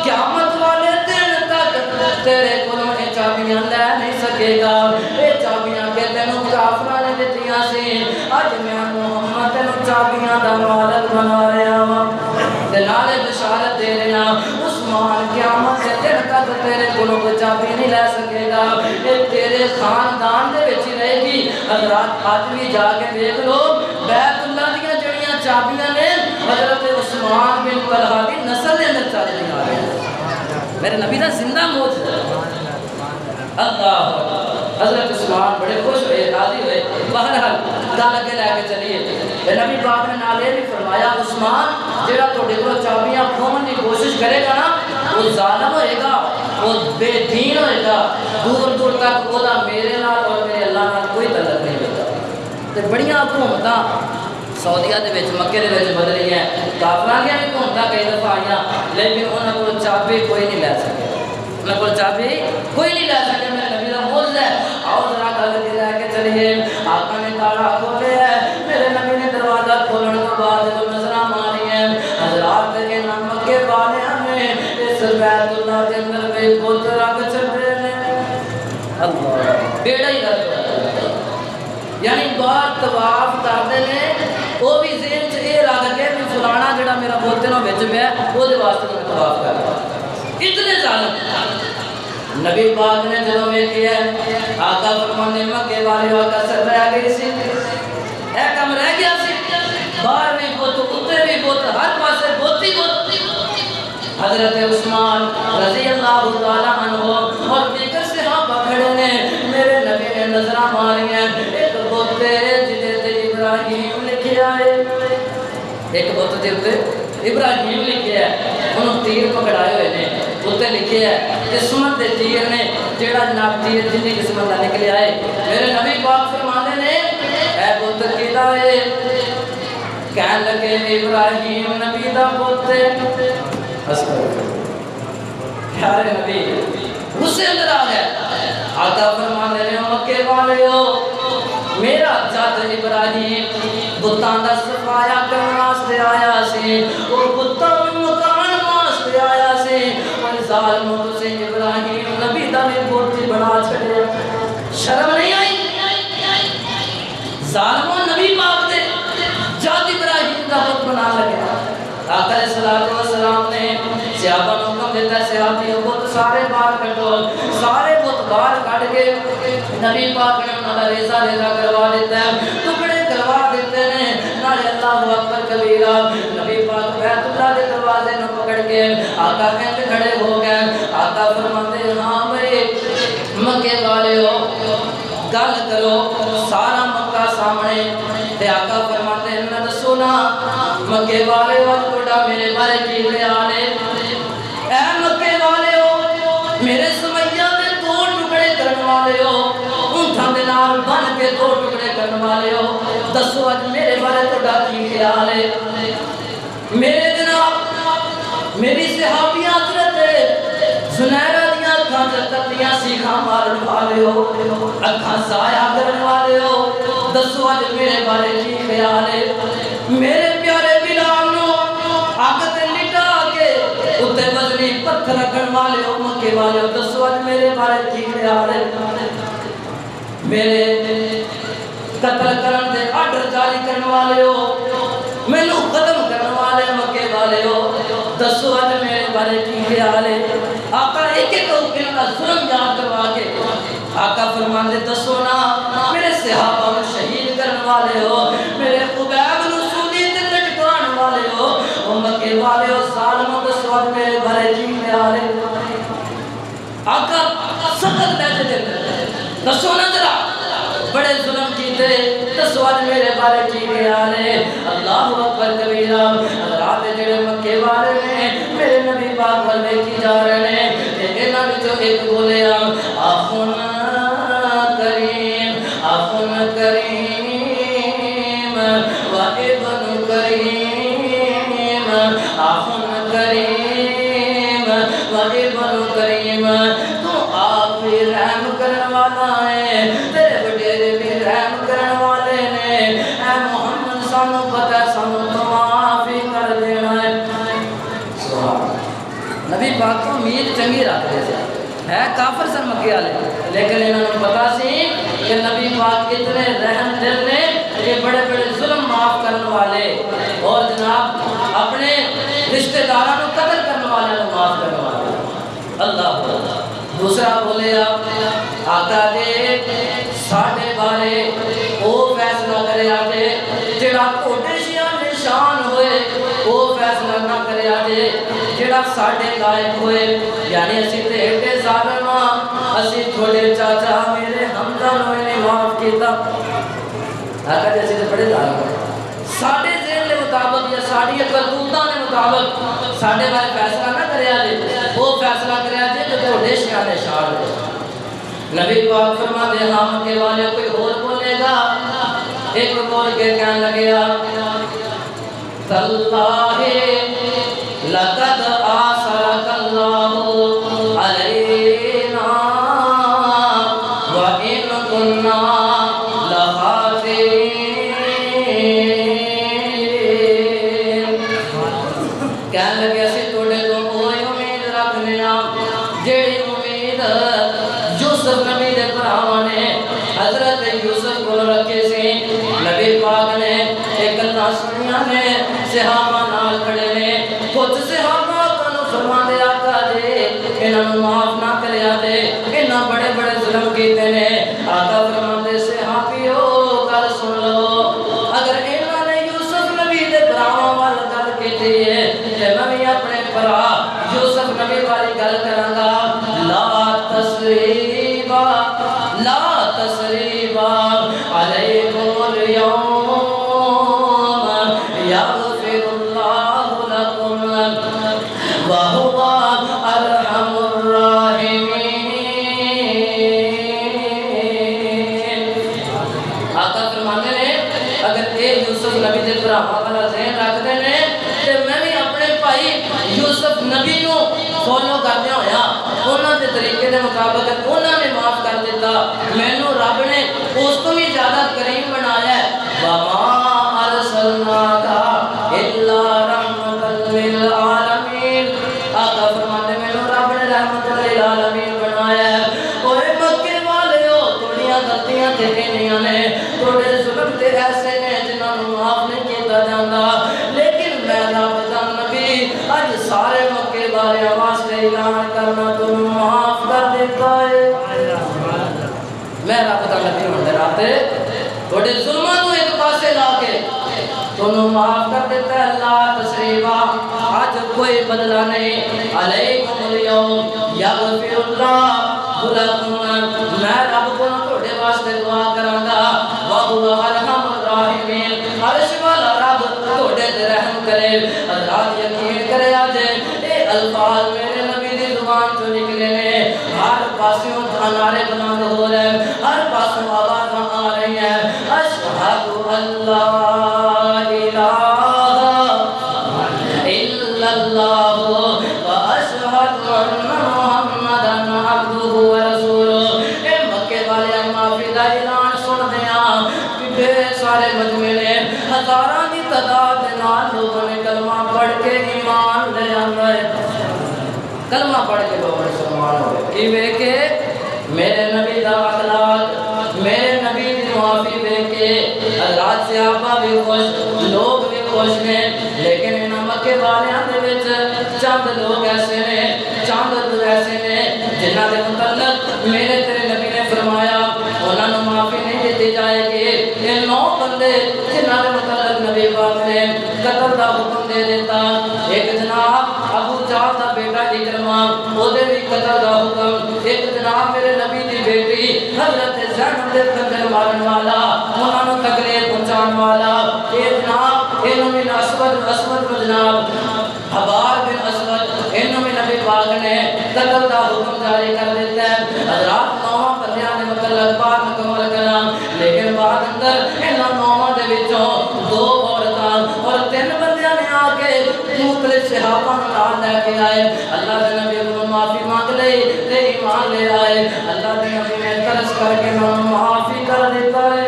قیامت والے دن تک تیرے کولوں اے چابیاں لے نہیں سکے گا اے چابیاں کہ تینوں کافراں نے دتیاں سی اج میں محمد تینوں چابیاں دا مالک بنا رہا ہاں تے نالے بشارت دے رہا عثمان قیامت دے دن تک تیرے کولوں کوئی چابی نہیں لے سکے گا اے تیرے خاندان دے وچ رہے گی حضرات اج بھی جا کے دیکھ لو بیت اللہ دیاں جڑیاں چابیاں نے حضرت عثمان بن طلحہ دی نسل دے اندر چل رہی آ رہی میرے نبی دا زندہ معجزہ اللہ حضرت عثمان بڑے خوش ہوئے راضی ہوئے بہرحال گل اگے لے کے چلیے نبی پاک نے نال یہ بھی فرمایا عثمان جڑا تہاڈے کول چابیاں کھوہن دی کوشش کرے گا نا وہ ظالم ہوئے گا وہ بے دین ہوئے گا دور دور تک وہ میرے نال اور تے بڑیاں حکومتاں سعودیہ دے وچ مکے دے وچ بدلی ہیں کافراں دیاں حکومتاں کئی دفعہ آئیاں لیکن انہاں کول چابی کوئی نہیں لے سکے انہاں کول چابی کوئی نہیں لے سکے میرے نبی دا معجزہ ہے آؤ ذرا گل کے لے کے چلیے آقا نے تالا کھولے ہے میرے نبی نے دروازہ کھولنے کے بعد جو نظراں ماری ہیں حضرات کے نام مکے والے ہمیں اس بیت اللہ کے اندر بے بت رکھ چھڑے نے اللہ بیڑا ہی رکھ یعنی بار طواف کرتے ہیں وہ بھی ذہن چ یہ رکھ کے بھی فلانا جڑا میرا بت نہ وچ پیا وہ دے واسطے میں طواف کر رہا اتنے ظالم نبی پاک نے جدوں ویکھیا آقا فرماندے مکے والے آقا سر رہ گئی سی اے کم رہ گیا سی باہر بھی بت اتنے بھی بت ہر پاسے بت ہی بت حضرت عثمان رضی اللہ تعالیٰ عنہ اور دیگر صحابہ کھڑے نے میرے نبی نے نظرہ ماری ہیں ایک بت جدے تے ابراہیم لکھیا ہے ایک بت جدے ابراہیم لکھیا ہے انہوں تیر پکڑائے ہوئے نے اتنے لکھیا ہے قسمت دے تیر نے جیڑا جناب تیر جنی قسمت دا نکلیا ہے میرے نبی پاک فرمانے نے اے بت کیدا ہے کہن لگے ابراہیم نبی دا بت پیارے نبی اس سے اندر آ گیا آقا فرمانے نے مکے والے ہو میرا جد ابراہیم بتان دا صفایا کرن واسطے آیا سی اور بتان مکان واسطے آیا سی پر ظالموں تسیں ابراہیم نبی دا بھی بت بنا چھڑیا شرم نہیں آئی ظالموں نبی پاک دے جد ابراہیم دا بت بنا لگیا آقا علیہ السلام نے صحابہ کو حکم دیتا ہے صحابی بت سارے باہر کٹو سارے بت باہر کٹ کے نبی پاک نے انہاں دا ریزہ کروا دیتا ہے ٹکڑے کروا دیتے ہیں نالے اللہ اکبر کبیرہ نبی پاک بیت اللہ دے دروازے نو پکڑ کے آقا کہتے کھڑے ہو گئے آقا فرماتے ہاں بھائی مکے والے ہو گل کرو سارا مکہ سامنے تے آقا فرماتے ہیں نہ دسو نا مکے والے ہو توڑا میرے بارے کی خیال ہے اے مکے والے ہو میرے سمیہ دے دو ٹکڑے کرن والے ہو اونٹھاں دے نال بن کے دو ٹکڑے کرن والے ہو دسو اج میرے بارے توڑا کی خیال ہے میرے جناب میری صحابی حضرت سنیرہ دیاں اکھاں تتیاں سیکھاں مارن والے ہو اکھاں سایہ کرن والے ہو دسو اج میرے بارے کی خیال ہے میرے پیارے بلال نو اگ تے لٹا کے اتے وزنی پتھر رکھن والے ہو مکے والے ہو دسو اج میرے بارے کی خیال ہے میرے قتل کرن دے آرڈر جاری کرن والے ہو مینوں ختم کرن والے مکے والے ہو دسو اج میرے بارے کی خیال ہے آقا ایک ایک حکم کا ظلم یاد کروا کے آقا فرماندے دسو نا میرے صحابہ کو شہید کرن والے ہو میرے خبیب نو سودی تے لٹکان والے ہو او مکے والے ہو ظالموں دسو اج میرے بارے کی خیال ہے آقا سخت بیٹھے دے دسو نا ذرا بڑے ظلم کیتے دسو اج میرے بارے کی خیال ہے اللہ اکبر کبیرہ رات جڑے مکے والے نے میرے نبی پاک والے کی جا رہے ہیں تے انہاں وچوں ایک بولیا آخن کریم آخن کریم و ابن کریم آخن کریم و ابن کریم تو آپ بھی رحم کرن والا ہے تیرے وڈیرے بھی رحم کرن والے نے اے محمد سانو پتہ سانو تو معافی کر دینا ہے نبی پاک کو امید چنگی رکھتے تھے ہے کافر سن مکے والے لیکن انہوں نے پتا سی کہ نبی پاک اتنے رحم دل نے کہ بڑے بڑے ظلم معاف کرنے والے اور جناب اپنے رشتہ داراں کو قتل کرنے والے کو معاف کرنے والے اللہ دوسرا بولے آپ آقا دے ساڑھے بارے وہ فیصلہ کرے آجے جڑا کوٹے شیعہ نشان ہوئے وہ فیصلہ نہ کرے آجے جڑا ساڑھے لائق ہوئے یعنی اسی تے ایڈے ظالماں اسی تھوڑے چاچا میرے حمدہ نوے نے معاف کیتا آقا جیسے تے بڑے ظالم ہوئے ساڑھے ذہن کے مطابق یا ساڑھی کرتوتاں کے مطابق ساڑھے بارے فیصلہ نہ کرے آجے وہ فیصلہ کرے آجے جو تھوڑے شیعہ نشان ہوئے نبی پاک فرما دے ہاں مکے والے کوئی اور بولے گا ایک بول کے کہنے لگیا تاللہ لقد آثرک اللہ علینا وَإِن كُنَّا لَخَاسِرِينَ کہنے لگے اسی توڑے تو کوئی امید رکھنے جیڑی امید یوسف نبی دے پراواں نے حضرت یوسف کو رکھے سی نبی پاک نے ایک اللہ سنیا نے صحابہ نال کھڑے نے کچھ صحابہ کنو فرما دے آقا جی انہاں معاف نہ کریا دے انہاں بڑے بڑے ظلم کیتے نے آقا فرما دے صحابیو گل سن لو اگر انہاں نے یوسف نبی دے پراواں وال گل کیتی ہے تے میں بھی اپنے پرا یوسف نبی والی گل کراں گا لا تسریبا علیکم اليوم یغفر اللہ لکم وہو ارحم الراحمین آقا فرمانے نے اگر اے یوسف نبی دے پراواں والا ذہن رکھ دے نے تے میں بھی اپنے بھائی یوسف نبی نو فالو کردیا ہویا انہاں دے طریقے دے مطابق انہاں نے معاف کر دیتا مینوں رب نے اس تو بھی زیادہ کریم بنایا ہے وما ارسلناک الا رحمۃ للعالمین آقا فرماتے مینوں رب نے رحمت للعالمین بنایا ہے اوے مکے والےو تھوڑیاں غلطیاں تے انیاں نے تھوڑے ظلم تے ایسے نے جنہاں نوں معاف نہیں کیتا جاندا لیکن میں رب دا نبی اج سارے مکے والیاں واسطے اعلان کرنا تمہیں معاف کر دیتا ہے میں رب دا نبی ہوندے راتے تھوڑے ظلماں نوں ایک پاسے لا کے تمہیں معاف کر دیتا ہے اللہ تسریبا آج کوئی بدلہ نہیں علیکم اليوم یغفر اللہ لکم میں رب کو تھوڑے واسطے دعا کراں گا وَهُوَ أَرْحَمُ الرَّاحِمِينَ عرش والا رب تھوڑے تے رحم کرے اللہ یقین کرے آج اے الفاظ میرے نبی دی زبان تو نکلے نے ہر پاسوں نعرے بلند ہو رہے ہیں ہر پاسوں آوازاں آ رہی ہیں اشہد اللہ الہ الا اللہ واشہد ان محمدا عبدہ ورسولہ اے مکے والے معافی دا اعلان سن دیاں کہ سارے مجمع نے ہزاراں دی تعداد دے نال لوگوں نے کلمہ پڑھ کے ایمان لے آندا ہے کلمہ پڑھ کے لوگ مسلمان ہوئے کیویں کہ میرے نبی دا اخلاق میرے نبی دی معافی دے کے حضرات صحابہ بھی خوش لوگ بھی خوش نے لیکن انہاں مکے والیاں دے وچ چند لوگ ایسے نے چند لوگ ایسے نے جنہاں دے متعلق میرے تیرے نبی نے فرمایا انہاں نوں معافی نہیں دیتی جائے گی یہ 9 بندے جنہاں دے متعلق نبی پاک نے قتل دا حکم دے دیتا ایک جناب ابو جہل دا بیٹا اکرمہ اودے بھی قتل دا حکم ایک جناب میرے نبی دی بیٹی حضرت زینب دے کنجر مارن والا انہاں نوں تکلیف پہنچان والا اے جناب انہوں میں اسود جناب حبار بن اسود انہوں میں نبی پاک نے قتل دا حکم جاری کر دیتا ہے حضرات 9 بندیاں نے مطلق بات مکمل کرنا لیکن بعد اندر انہوں 9 دے وچوں 2 عورتاں اور 3 بندیاں نے آ کے مختلف صحابہ نال لے کے آئے اللہ دے نبی کو معافی مانگ لئی تے ایمان لے آئے اللہ دے نبی نے ترس کر کے انہوں معافی کر دیتا ہے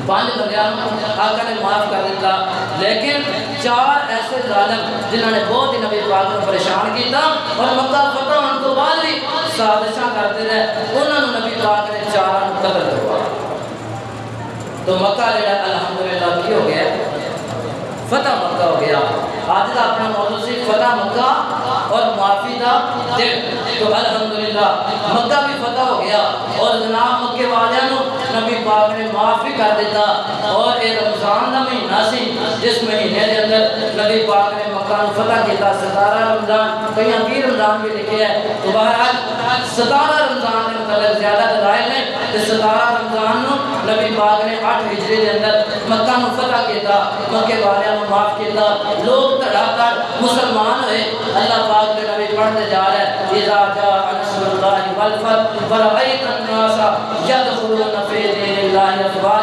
5 بندیاں آقا نے معاف کر دیتا لیکن 4 ایسے ظالم جنہوں نے بہت ہی نبی پاک کو پریشان کیتا اور مکہ فتح ہونے تو بعد بھی سازشاں کرتے رہے انہوں نے نبی پاک نے 4 قتل کروایا تو مکہ جڑا الحمدللہ کی ہو گیا فتح مکہ ہو گیا آج کا اپنا موضوع سی فتح مکہ اور معافی دا دن تو الحمدللہ مکہ بھی فتح ہو گیا اور جناب مکے والیاں نو نبی پاک نے معافی کر دیتا اور یہ رمضان دا مہینہ سی جس مہینے دے اندر نبی پاک نے مکہ نو فتح کیتا 17 رمضان کئی 20 رمضان بھی لکھے ہے تو بہرحال 17 رمضان کے متعلق زیادہ دلائل نے 17 رمضان نو نبی پاک نے 8 ہجری دے اندر مکہ نو فتح کیتا مکے والیاں نو معاف کیتا لوگ دھڑا کر مسلمان ہوئے اللہ پاک کے نبی پڑھتے جا رہے اذا جاء نصر اللہ والفتح ورأيت الناس يدخلون في دين الله افواجا